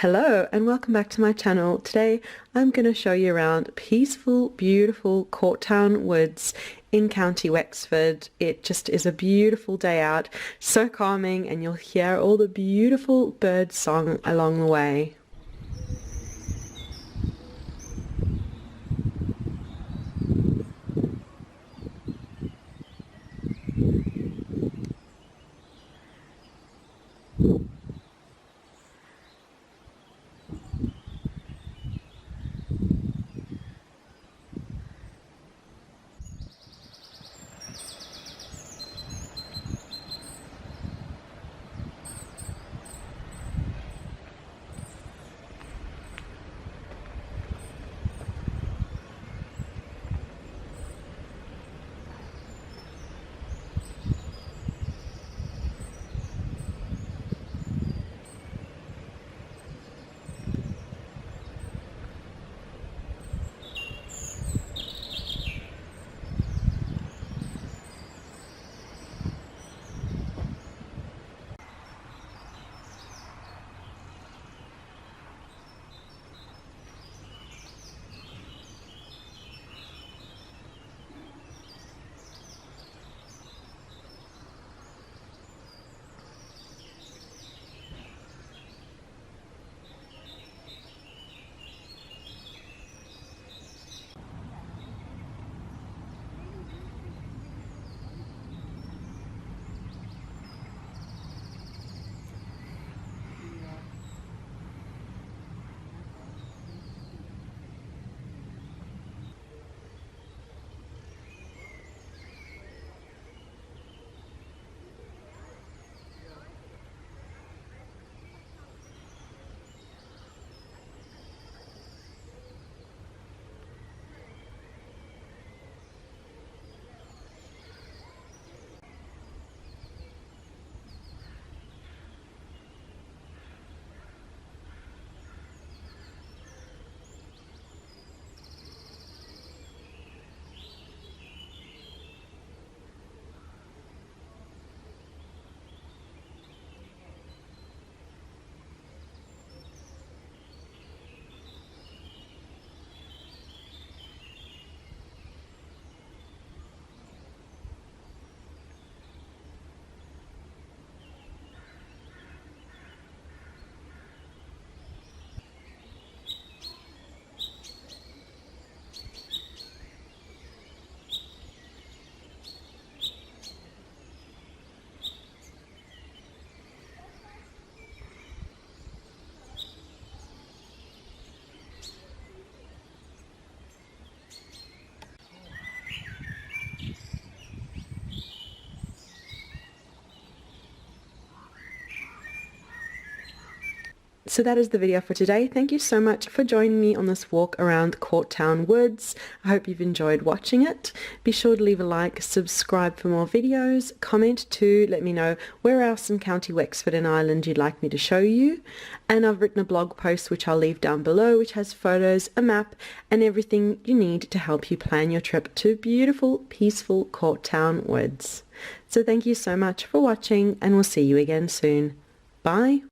Hello and welcome back to my channel. Today I'm going to show you around peaceful, beautiful Courtown woods in County Wexford. It just is a beautiful day out, so calming, and you'll hear all the beautiful bird song along the way. So that is the video for today. Thank you so much for joining me on this walk around Courtown Woods. I hope you've enjoyed watching it. Be sure to leave a like, subscribe for more videos, comment too, let me know where else in County Wexford and Ireland you'd like me to show you. And I've written a blog post which I'll leave down below, which has photos, a map, and everything you need to help you plan your trip to beautiful, peaceful Courtown Woods. So thank you so much for watching, and we'll see you again soon. Bye!